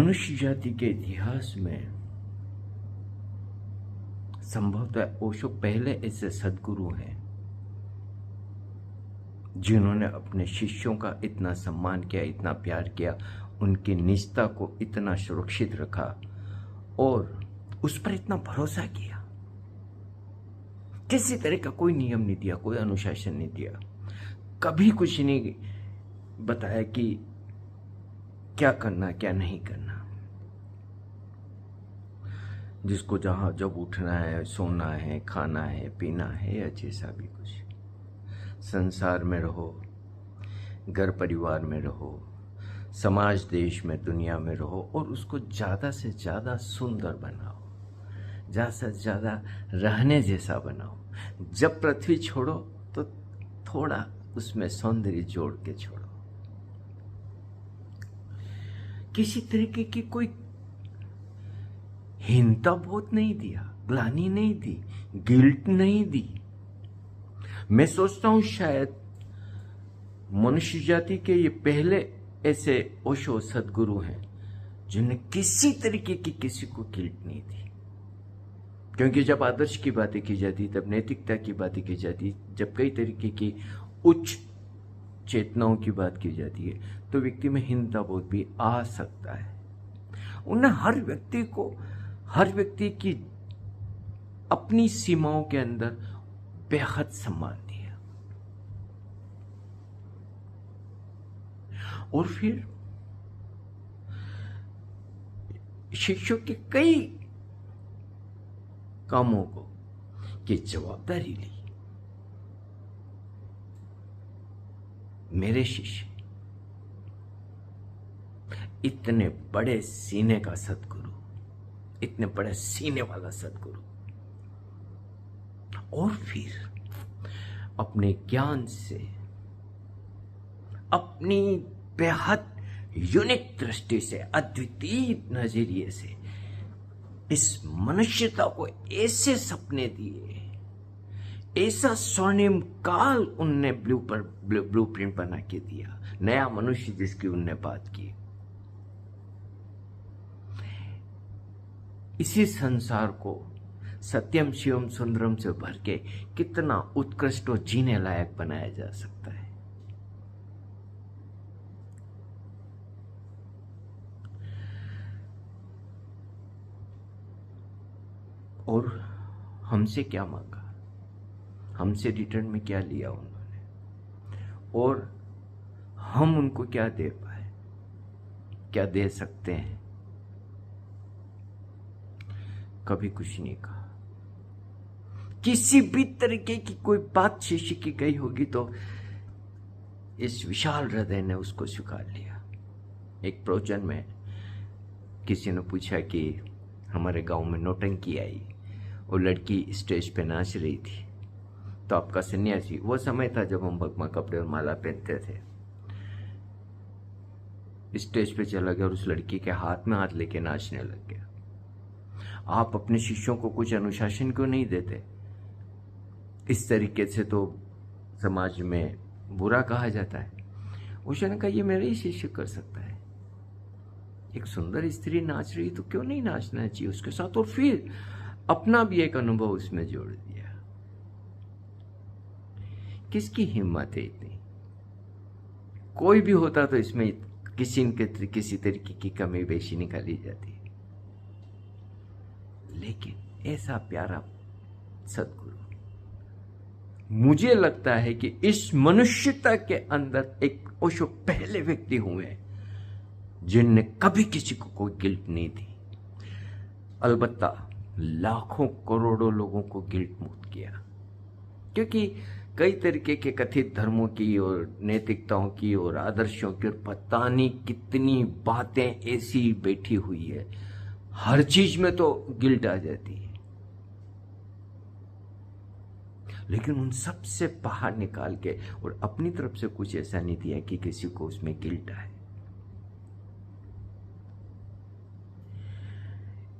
मनुष्य जाति के इतिहास में संभवतः ओशो पहले ऐसे सद्गुरु हैं जिन्होंने अपने शिष्यों का इतना सम्मान किया, इतना प्यार किया, उनकी निजता को इतना सुरक्षित रखा और उस पर इतना भरोसा किया। किसी तरह का कोई नियम नहीं दिया, कोई अनुशासन नहीं दिया, कभी कुछ नहीं बताया कि क्या करना क्या नहीं करना। जिसको जहां जब उठना है, सोना है, खाना है, पीना है या जैसा भी कुछ, संसार में रहो, घर परिवार में रहो, समाज देश में दुनिया में रहो और उसको ज़्यादा से ज़्यादा सुंदर बनाओ, ज़्यादा से ज़्यादा रहने जैसा बनाओ। जब पृथ्वी छोड़ो तो थोड़ा उसमें सौंदर्य जोड़ के छोड़ो। किसी तरीके की कोई हीनता बोध नहीं दिया, ग्लानि नहीं दी, गिल्ट नहीं दी। मैं सोचता हूं शायद मनुष्य जाति के ये पहले ऐसे ओशो सद्गुरु हैं जिन्हें किसी तरीके की किसी को गिल्ट नहीं दी। क्योंकि जब आदर्श की बातें की जाती, तब नैतिकता की बातें की जाती, जब कई तरीके की उच्च चेतनाओं की बात की जाती है तो व्यक्ति में हीनता बोध भी आ सकता है। उन्हें हर व्यक्ति की अपनी सीमाओं के अंदर बेहद सम्मान दिया। और फिर शिष्यों के कई कामों को की जवाबदारी ली। मेरे शिष्य इतने बड़े सीने का सद्गुरु, इतने बड़े सीने वाला सद्गुरु, और फिर अपने ज्ञान से, अपनी बेहद यूनिक दृष्टि से, अद्वितीय नजरिए से इस मनुष्यता को ऐसे सपने दिए, ऐसा स्वर्णिम काल उनने ब्लूप्रिंट बना के दिया, नया मनुष्य जिसकी उनने बात की। इसी संसार को सत्यम शिवम सुंदरम से भर के कितना उत्कृष्ट और जीने लायक बनाया जा सकता है। और हमसे क्या मांगा, हमसे रिटर्न में क्या लिया उन्होंने, और हम उनको क्या दे पाए, क्या दे सकते हैं? कभी कुछ नहीं कहा। किसी भी तरीके की कोई बात शिष्य की गई होगी तो इस विशाल हृदय ने उसको स्वीकार लिया। एक प्रवचन में किसी ने पूछा कि हमारे गांव में नौटंकी आई और लड़की स्टेज पे नाच रही थी, तो आपका सन्यासी, वो समय था जब हम भगवा कपड़े और माला पहनते थे, स्टेज पे चला गया और उस लड़की के हाथ में हाथ लेके नाचने लग गया। आप अपने शिष्यों को कुछ अनुशासन क्यों नहीं देते? इस तरीके से तो समाज में बुरा कहा जाता है। उसने कहा ये मेरा ही शिष्य कर सकता है। एक सुंदर स्त्री नाच रही तो क्यों नहीं नाचना चाहिए उसके साथ? और फिर अपना भी एक अनुभव उसमें जोड़ दिया। किसकी हिम्मत है इतनी? कोई भी होता तो इसमें किसी तरीके की कमी बेशी निकाली जाती, लेकिन ऐसा प्यारा सद्गुरु, मुझे लगता है कि इस मनुष्यता के अंदर एक ओशो पहले व्यक्ति हुए जिनने कभी किसी को कोई गिल्ट नहीं दी। अलबत्ता लाखों करोड़ों लोगों को गिल्ट मुक्त किया, क्योंकि कई तरीके के कथित धर्मों की और नैतिकताओं की और आदर्शों की और पता नहीं कितनी बातें ऐसी बैठी हुई है, हर चीज में तो गिल्ट आ जाती है, लेकिन उन सब से बाहर निकाल के और अपनी तरफ से कुछ ऐसा नहीं दिया कि किसी को उसमें गिल्ट आए।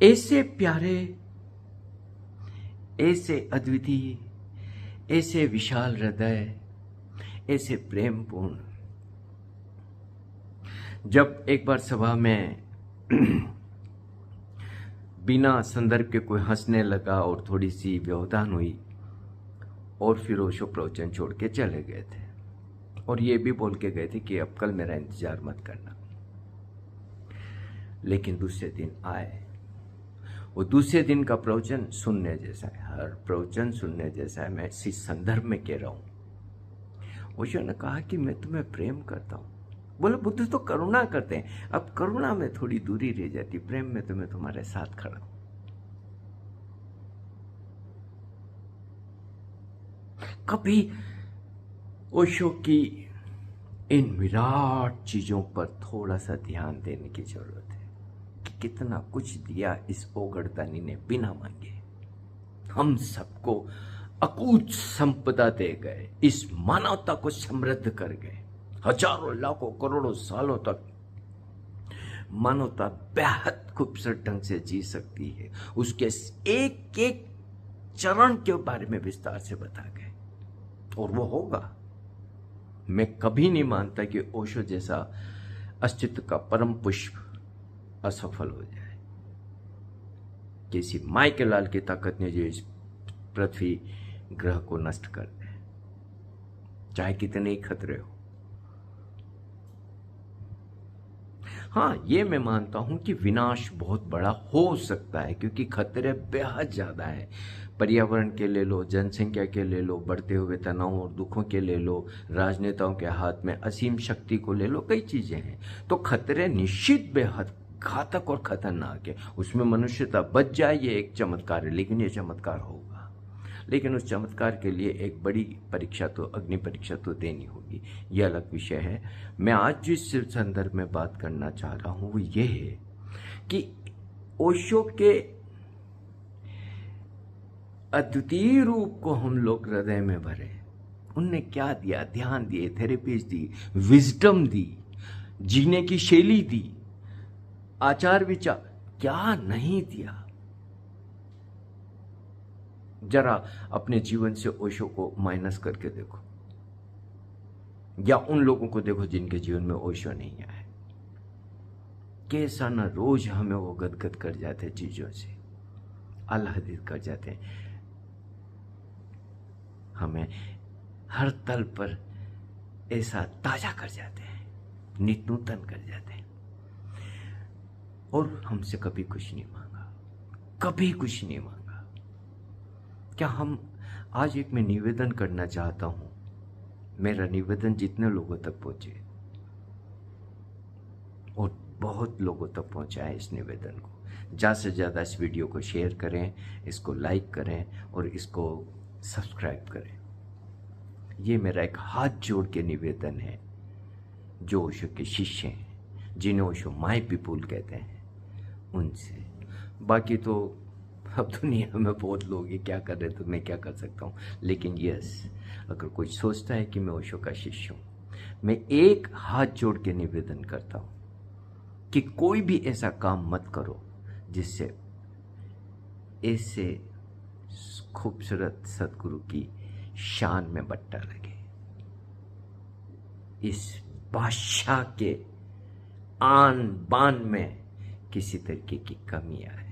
ऐसे प्यारे, ऐसे अद्वितीय, ऐसे विशाल हृदय, ऐसे प्रेमपूर्ण। जब एक बार सभा में बिना संदर्भ के कोई हंसने लगा और थोड़ी सी व्यवधान हुई और फिर ओशो प्रवचन छोड़ के चले गए थे और ये भी बोल के गए थे कि अब कल मेरा इंतजार मत करना। लेकिन दूसरे दिन आए। वो दूसरे दिन का प्रवचन सुनने जैसा है, हर प्रवचन सुनने जैसा है। मैं इसी संदर्भ में कह रहा हूं। ओशो ने कहा कि मैं तुम्हें प्रेम करता हूं। बोले बुद्ध तो करुणा करते हैं, अब करुणा में थोड़ी दूरी रह जाती, प्रेम में तो मैं तुम्हारे साथ खड़ा हूं। कभी ओशो की इन विराट चीजों पर थोड़ा सा ध्यान देने की जरूरत है कि कितना कुछ दिया इस ओगड़दानी ने बिना मांगे। हम सबको अकूत संपदा दे गए, इस मानवता को समृद्ध कर गए। हजारों लाखों करोड़ों सालों तक मानवता बेहद खूबसूरत ढंग से जी सकती है। उसके एक एक चरण के बारे में विस्तार से बता गए और वो होगा। मैं कभी नहीं मानता कि ओशो जैसा अस्तित्व का परम पुष्प असफल हो जाए। किसी माई के लाल की ताकत ने जो इस पृथ्वी ग्रह को नष्ट कर दे, चाहे कितने ही खतरे हो। हाँ, ये मैं मानता हूं कि विनाश बहुत बड़ा हो सकता है क्योंकि खतरे बेहद ज्यादा हैं। पर्यावरण के ले लो, जनसंख्या के ले लो, बढ़ते हुए तनाव और दुखों के ले लो, राजनेताओं के हाथ में असीम शक्ति को ले लो, कई चीजें हैं। तो खतरे निश्चित बेहद घातक और खतरनाक है। उसमें मनुष्यता बच जाए ये एक चमत्कार है, लेकिन ये चमत्कार होगा। लेकिन उस चमत्कार के लिए एक बड़ी परीक्षा तो, अग्नि परीक्षा तो देनी होगी। यह अलग विषय है। मैं आज जिस संदर्भ में बात करना चाह रहा हूं वो ये है कि ओशो के अद्वितीय रूप को हम लोग हृदय में भरे। उनने क्या दिया? ध्यान दिए, थेरेपीज दी, विजडम दी, जीने की शैली दी, आचार विचार, क्या नहीं दिया। जरा अपने जीवन से ओशो को माइनस करके देखो, या उन लोगों को देखो जिनके जीवन में ओशो नहीं आए। कैसा ना रोज हमें वो गदगद कर जाते चीजों से, आह्लादित कर जाते हैं, हमें हर तल पर ऐसा ताजा कर जाते हैं, नित नूतन कर जाते हैं। और हमसे कभी कुछ नहीं मांगा, कभी कुछ नहीं मांगा। क्या हम आज एक मैं निवेदन करना चाहता हूं, मेरा निवेदन जितने लोगों तक पहुंचे, और बहुत लोगों तक पहुंचा है इस निवेदन को, ज़्यादा से ज़्यादा इस वीडियो को शेयर करें, इसको लाइक करें और इसको सब्सक्राइब करें। ये मेरा एक हाथ जोड़ के निवेदन है जो ओशो के शिष्य हैं, जिन्हें ओशो माय पीपुल कहते हैं, उनसे। बाकी तो अब दुनिया में बहुत लोग ये क्या कर रहे तो मैं क्या कर सकता हूँ। लेकिन यस, अगर कोई सोचता है कि मैं ओशो का शिष्य हूँ, मैं एक हाथ जोड़ के निवेदन करता हूँ कि कोई भी ऐसा काम मत करो जिससे ऐसे खूबसूरत सदगुरु की शान में बट्टा लगे, इस बादशाह के आन बान में किसी तरीके की कमी आए।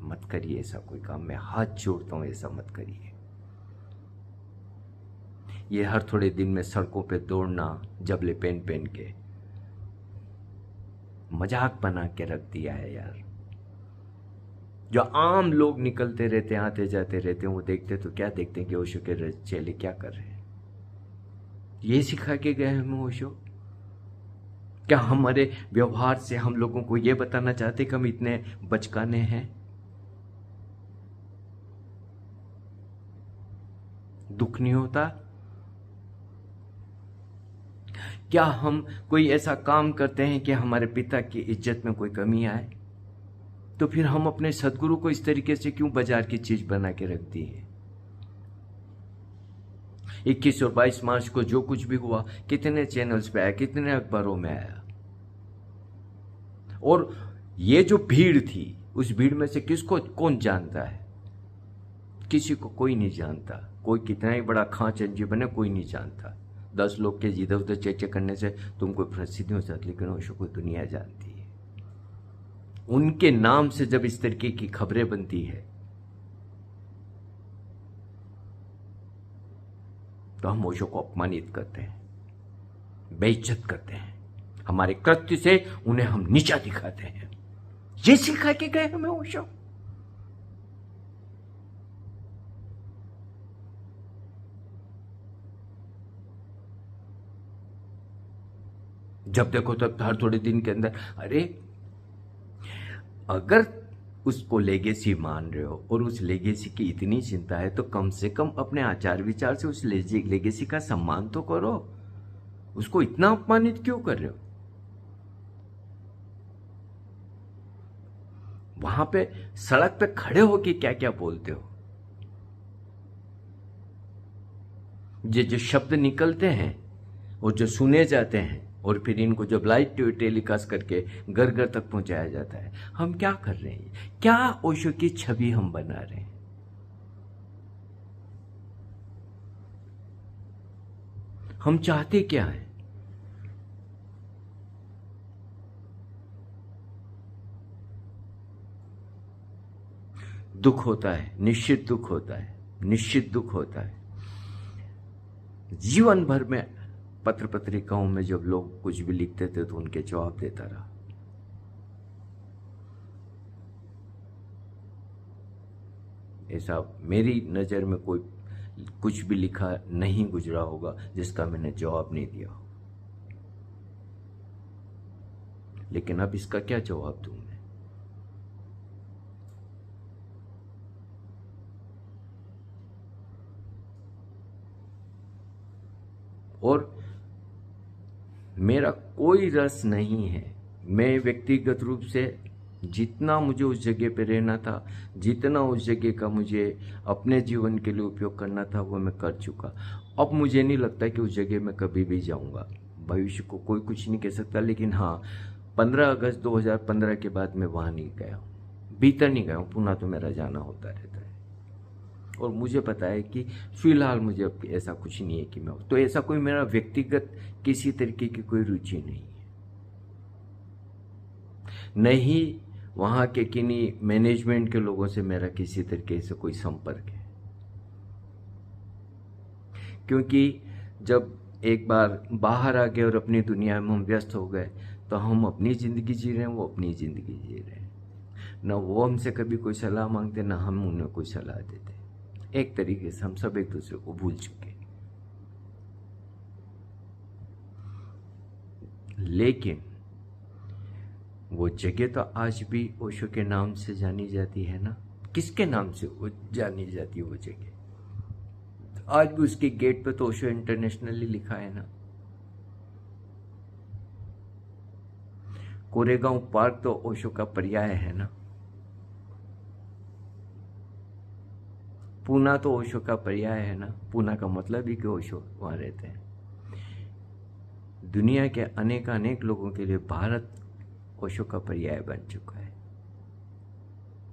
मत करिए ऐसा कोई काम, मैं हाथ जोड़ता हूं, ऐसा मत करिए। ये हर थोड़े दिन में सड़कों पे दौड़ना जबले पहन पहन के मजाक बना के रख दिया है यार। जो आम लोग निकलते रहते हैं, आते जाते रहते हैं, वो देखते तो क्या देखते हैं कि ओशो के चेले क्या कर रहे हैं। ये सिखा के गए हमें ओशो? क्या हमारे व्यवहार से हम लोगों को ये बताना चाहते कि हम इतने बचकाने हैं? दुख नहीं होता? क्या हम कोई ऐसा काम करते हैं कि हमारे पिता की इज्जत में कोई कमी आए? तो फिर हम अपने सदगुरु को इस तरीके से क्यों बाजार की चीज बना के रख दी है? 21 और 22 मार्च को जो कुछ भी हुआ, कितने चैनल्स पे आया, कितने अखबारों में आया। और ये जो भीड़ थी, उस भीड़ में से किसको कौन जानता है? किसी को कोई नहीं जानता। कोई कितना ही बड़ा खां चंजी बने, कोई नहीं जानता। 10 लोग के इधर उधर चर्चा करने से तुम कोई प्रसिद्ध नहीं हो सकती, लेकिन ओशो को दुनिया जानती है। उनके नाम से जब इस तरीके की खबरें बनती है तो हम ओशो को अपमानित करते हैं, बेइज्जत करते हैं, हमारे कृत्य से उन्हें हम नीचा दिखाते हैं। ये सिखा के गए हमें ओशो। जब देखो तब हर थोड़े दिन के अंदर, अरे अगर उसको लेगेसी मान रहे हो और उस लेगेसी की इतनी चिंता है तो कम से कम अपने आचार विचार से उस लेगेसी का सम्मान तो करो। उसको इतना अपमानित क्यों कर रहे हो? वहां पे सड़क पे खड़े होके क्या क्या बोलते हो? ये जो शब्द निकलते हैं और जो सुने जाते हैं और फिर इनको जब लाइव टेलीकास्ट करके घर घर तक पहुंचाया जाता है, हम क्या कर रहे हैं? क्या ओशो की छवि हम बना रहे हैं? हम चाहते क्या हैं? दुख होता है, निश्चित दुख होता है, निश्चित दुख होता है। जीवन भर में पत्र पत्रिकाओं में जब लोग कुछ भी लिखते थे तो उनके जवाब देता रहा। ऐसा मेरी नजर में कोई कुछ भी लिखा नहीं गुजरा होगा जिसका मैंने जवाब नहीं दिया हो। लेकिन अब इसका क्या जवाब दूं मैं? और मेरा कोई रस नहीं है। मैं व्यक्तिगत रूप से जितना मुझे उस जगह पे रहना था, जितना उस जगह का मुझे अपने जीवन के लिए उपयोग करना था, वो मैं कर चुका। अब मुझे नहीं लगता कि उस जगह मैं कभी भी जाऊंगा। भविष्य को कोई कुछ नहीं कह सकता, लेकिन हाँ, 15 अगस्त 2015 के बाद मैं वहां नहीं गया हूँ, भीतर नहीं गया हूँ। पुनः तो मेरा जाना होता रहता है और मुझे पता है कि फिलहाल मुझे अब ऐसा कुछ नहीं है कि मैं, तो ऐसा कोई मेरा व्यक्तिगत किसी तरीके की कोई रुचि नहीं है। नहीं वहां के किन्हीं मैनेजमेंट के लोगों से मेरा किसी तरीके से कोई संपर्क है, क्योंकि जब एक बार बाहर आ गए और अपनी दुनिया में हम व्यस्त हो गए तो हम अपनी जिंदगी जी रहे हैं, वो अपनी जिंदगी जी रहे हैं। न वो हमसे कभी कोई सलाह मांगते, न हम उन्हें कोई सलाह देते। एक तरीके से हम सब एक दूसरे को भूल चुके। लेकिन वो जगह तो आज भी ओशो के नाम से जानी जाती है ना। किसके नाम से वो जानी जाती है वो जगह? आज भी उसके गेट पे तो ओशो इंटरनेशनली लिखा है ना। कोरेगांव पार्क तो ओशो का पर्याय है ना। पूना तो ओशो का पर्याय है ना। पूना का मतलब ही कि ओशो वहां रहते हैं। दुनिया के अनेक लोगों के लिए भारत ओशो का पर्याय बन चुका है।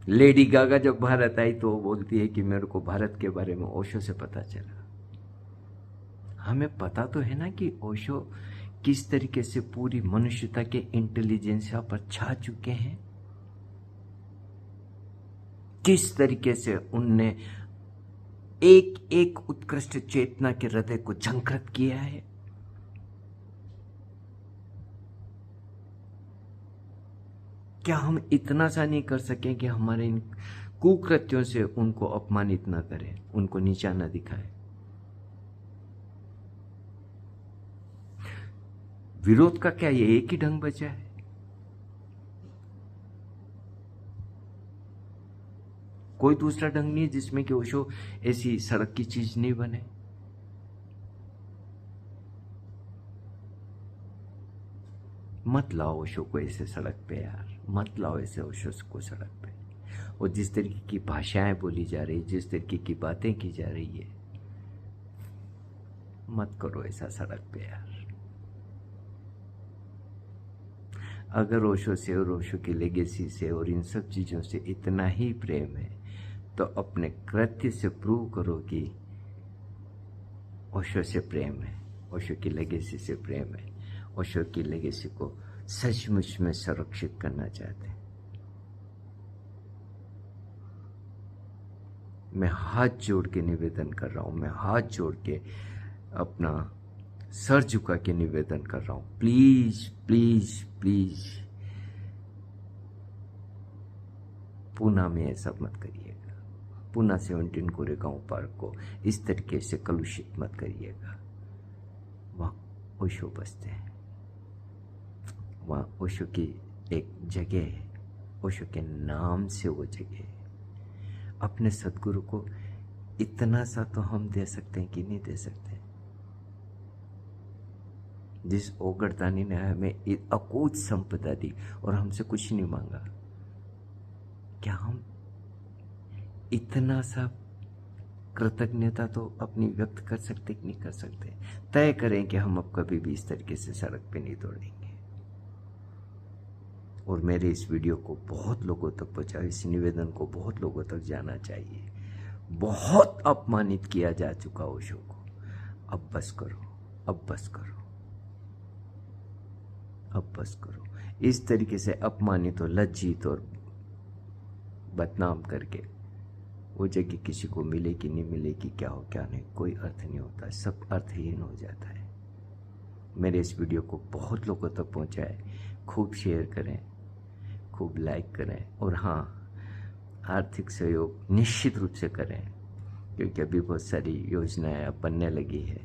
लेडी गागा जब भारत आई तो वो बोलती है कि मेरे को भारत के बारे में ओशो से पता चला। हमें पता तो है ना कि ओशो किस तरीके से पूरी मनुष्यता के इंटेलिजेंसिया पर छा चुके हैं, किस तरीके से उनने एक एक उत्कृष्ट चेतना के हृदय को झंकृत किया है। क्या हम इतना सा नहीं कर सकें कि हमारे इन कुकृत्यों से उनको अपमानित न करें, उनको नीचा न दिखाएं? विरोध का क्या ये एक ही ढंग बचा है? कोई दूसरा ढंग नहीं है जिसमें कि ओशो ऐसी सड़क की चीज नहीं बने? मत लाओ ओशो को ऐसे सड़क पे यार, मत लाओ ऐसे ओशो को सड़क पे। और जिस तरीके की भाषाएं बोली जा रही, जिस तरीके की बातें की जा रही है, मत करो ऐसा सड़क पे यार। अगर ओशो से और ओशो की लेगेसी से और इन सब चीजों से इतना ही प्रेम है तो अपने कृत्य से प्रूव करो कि ओशो से प्रेम है। ओशो की लेगेसी से प्रेम है, ओशो की लेगेसी को सचमुच में संरक्षित करना चाहते हैं। मैं हाथ जोड़ के निवेदन कर रहा हूं, मैं हाथ जोड़ के अपना सर झुका के निवेदन कर रहा हूं, प्लीज प्लीज प्लीज पूना में ऐसा मत करिएगा। पूना 17 कोरेगांव पार्क को इस तरीके से कलुषित मत करिएगा। वहाँ ओशो बसते हैं, वहाँ ओशो की एक जगह है, ओशो के नाम से वो जगह है। अपने सदगुरु को इतना सा तो हम दे सकते हैं कि नहीं दे सकते? जिस ओगरदानी ने हमें अकूत संपदा दी और हमसे कुछ नहीं मांगा, क्या हम इतना सा कृतज्ञता तो अपनी व्यक्त कर सकते कि नहीं कर सकते? तय करें कि हम अब कभी भी इस तरीके से सड़क पे नहीं दौड़ेंगे। और मेरे इस वीडियो को बहुत लोगों तक पहुंचाओ, इस निवेदन को बहुत लोगों तक जाना चाहिए। बहुत अपमानित किया जा चुका ओशो को, अब बस करो, अब बस करो, अब बस करो। इस तरीके से अपमानित और लज्जित और बदनाम करके वो जगह किसी को मिलेगी नहीं मिलेगी, क्या हो क्या नहीं, कोई अर्थ नहीं होता, सब अर्थहीन हो जाता है। मेरे इस वीडियो को बहुत लोगों तक पहुंचाए, खूब शेयर करें, खूब लाइक करें, और हाँ, आर्थिक सहयोग निश्चित रूप से करें, क्योंकि अभी बहुत सारी योजनाएं अब बनने लगी है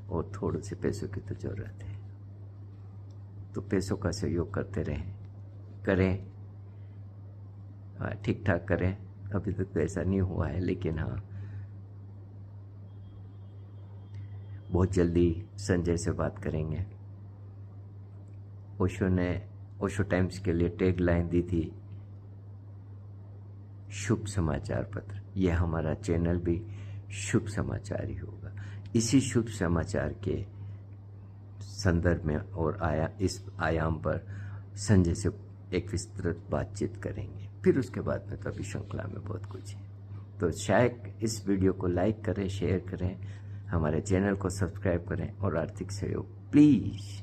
और थोड़े से पैसों की तो ज़रूरत है। तो पैसों का सहयोग करते रहें, करें, ठीक ठाक करें। अभी तक तो ऐसा नहीं हुआ है, लेकिन हाँ, बहुत जल्दी संजय से बात करेंगे। ओशो ने ओशो टाइम्स के लिए टैग लाइन दी थी, शुभ समाचार पत्र। यह हमारा चैनल भी शुभ समाचार ही होगा। इसी शुभ समाचार के संदर्भ में और इस आयाम पर संजय से एक विस्तृत बातचीत करेंगे। फिर उसके बाद में तो अभी श्रृंखला में बहुत कुछ है। तो शायद इस वीडियो को लाइक करें, शेयर करें, हमारे चैनल को सब्सक्राइब करें और आर्थिक सहयोग प्लीज़।